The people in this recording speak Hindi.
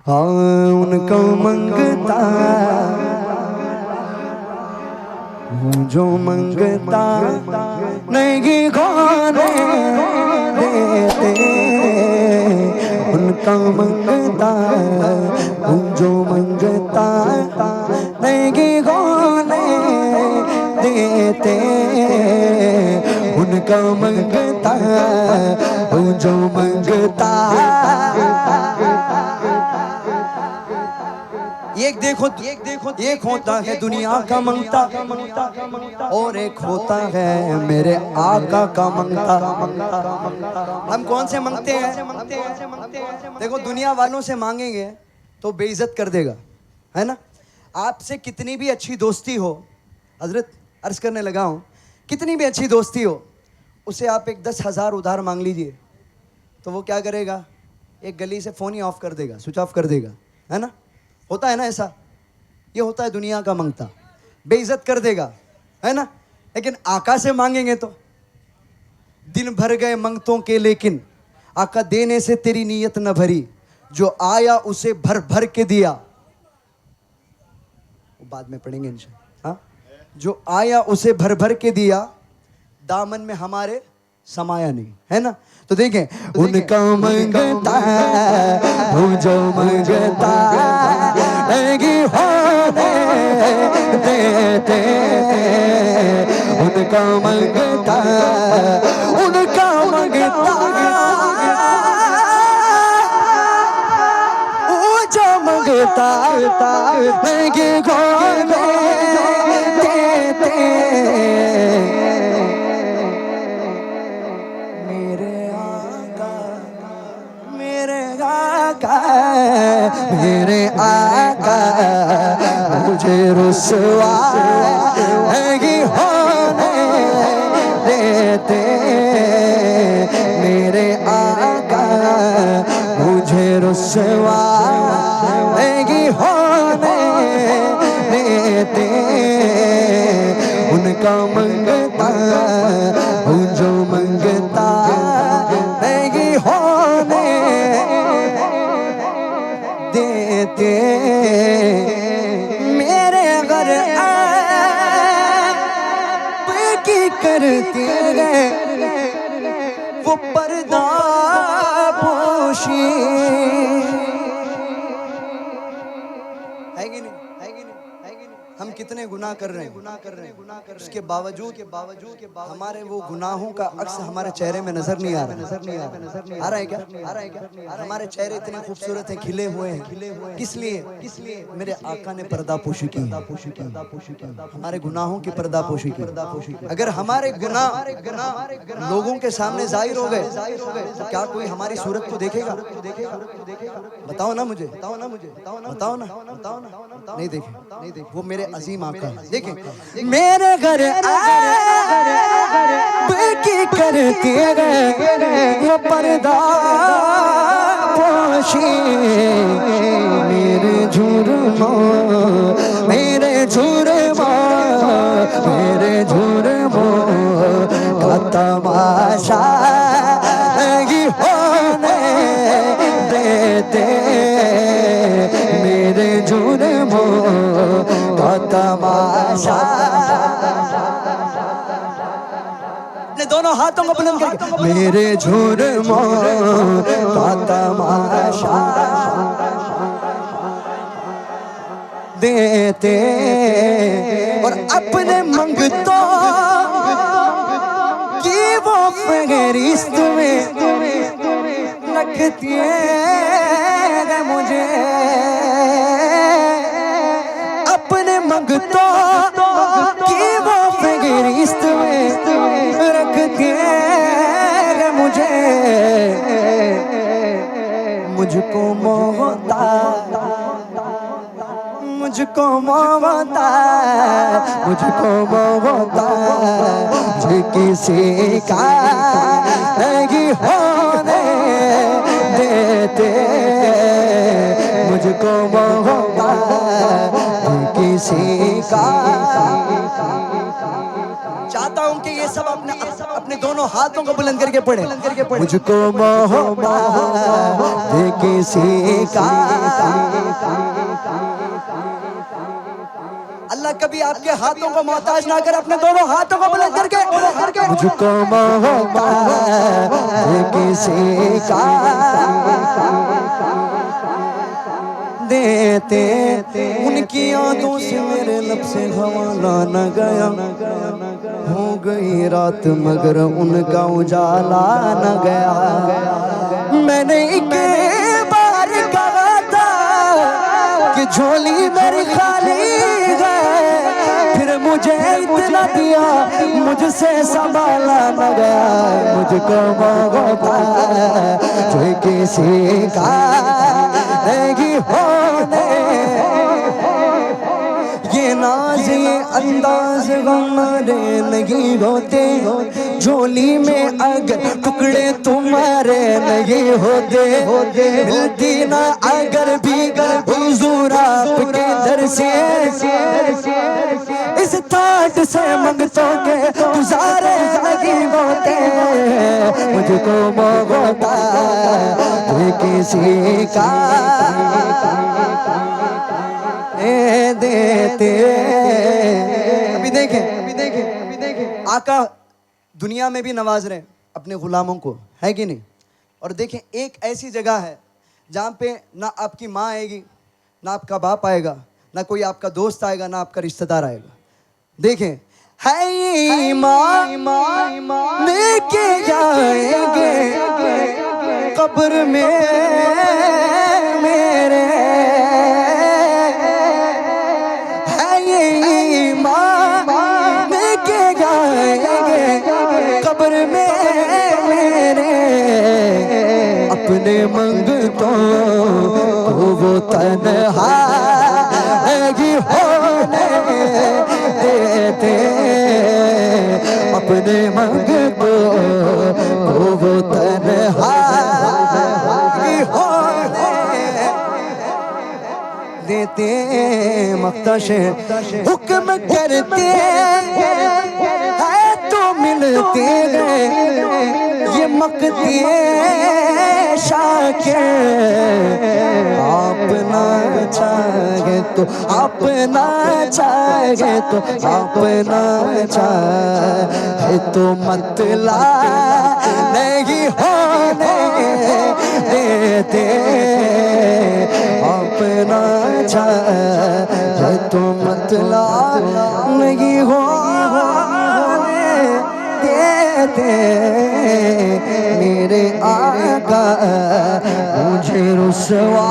हाँ उनको मंगता हूँ जो मंगता नहीं खोने देते। उनका मंगता हूँ जो मंगता नहीं खोने देते। उनका मंगता हूँ जो मंगता। एक होता है दुनिया का मंगता और एक होता है मेरे आका का मंगता। हम कौन से मंगते हैं? देखो दुनिया वालों से मांगेंगे तो बेइज्जत कर देगा, है ना। आपसे कितनी भी अच्छी दोस्ती हो, हजरत अर्ज करने लगा हूं, कितनी भी अच्छी दोस्ती हो, उसे आप एक 10,000 उधार मांग लीजिए तो वो क्या करेगा? एक गली से फोन ही ऑफ कर देगा, स्विच ऑफ कर देगा, है ना। होता है ना ऐसा। ये होता है दुनिया का मंगता, बेइज्जत कर देगा, है ना। लेकिन आका से मांगेंगे तो दिन भर गए मंगतों के, लेकिन आका देने से तेरी नीयत न भरी, जो आया उसे भर भर के दिया। वो बाद में पढ़ेंगे इंशाअल्लाह। हाँ, जो आया उसे भर भर के दिया, दामन में हमारे समाया नहीं, है ना। तो देखें, उनका मंगता हूँ जो मंगता नहीं होने देते। उनका मंगता वो जो मंगता नहीं खोने देते। मेरे आका मुझे रुसवा नहीं होने देते। मेरे आका मुझे रुसवा नहीं होने देते। उनका मंगता हूँ जो मंगता नहीं होने देते। मेरे घर की करते वो पर्दा पोशी, है कि नहीं? हम कितने गुनाह कर रहे हैं, उसके बावजूद हमारे वो गुनाहों का अक्स हमारे चेहरे में नजर नहीं आ रहा। आ रहा है क्या? हमारे चेहरे इतने खूबसूरत हैं, खिले हुए हैं, किस लिए? मेरे आका ने पर्दापोशी की, हमारे गुनाहों की पर्दापोशी की। अगर हमारे गुनाह लोगों के सामने जाहिर हो गए तो क्या कोई हमारी सूरत को देखेगा? बताओ ना मुझे, बताओ ना। नहीं देखे। वो मेरे अजीम आका है। देखें, मेरे घर की करती है वो पर्दा पोशी। मेरे झुरमा का तमाशा नहीं होने देते। मेरे जुर्मों का तमाशा। अपने दोनों हाथों को बुलंद करके, मेरे जुर्मों का तमाशा देते। और अपने मंगतों की वो फहरिस्त में रखती है मुझे। अपने मंगतों की वो फहरिस्त में रखती है मुझे। मुझको मोहता जो किसी का नहीं होने देते। मुझको मोहता जो किसी का। चाहता हूं कि ये सब अपने दोनों हाथों को बुलंद करके पढ़े। मुझको मोहब्बत किसी का, अल्लाह कभी आपके हाथों को मोहताज ना करे, अपने दोनों हाथों को बुलंद करके मुझको मोहब्बत किसी का देते, उनकी यादों से मेरे लब से हवाला न गया, हो गई रात मगर उनका उजाला न गया। मैंने एक बार कहा था कि झोली मेरी खाली है, फिर मुझे इतना दिया मुझसे संभाला न गया। मुझको मोहब्बत जो किसी का नहीं होने, ये नाज ये अंदाज हमारे नहीं होते, झोली में अगर टुकड़े तुम्हारे नहीं होते, मिलती ना अगर भी हुजूर आपके दर से, इस ठाट से मंगतों के गुजारे नहीं होते। मुझको मोहब्बत किसी का देते। अभी देखें आका दुनिया में भी नवाज रहे अपने गुलामों को, है कि नहीं? और देखें एक ऐसी जगह है जहाँ पे ना आपकी माँ आएगी, ना आपका बाप आएगा, ना कोई आपका दोस्त आएगा, ना आपका रिश्तेदार आएगा। देखें है माँ लेके जाएंगे कब्र में मेरे, है ये माँ लेके जाएंगे कब्र में मेरे, अपने मंगतों को वो तन्हा नहीं होने देते, अपने मंगतों को वो तन्हा नहीं होने देते। मख्ताशे हुक्म करते हैं तो मिलते हैं, ये मकते शाके अपना चाहे तो अपना चाहे तो अपना चाहे तो मतला नहीं होने देते, अपना चाहे तो मतला नहीं होने देते। मेरे आका मुझे रुसवा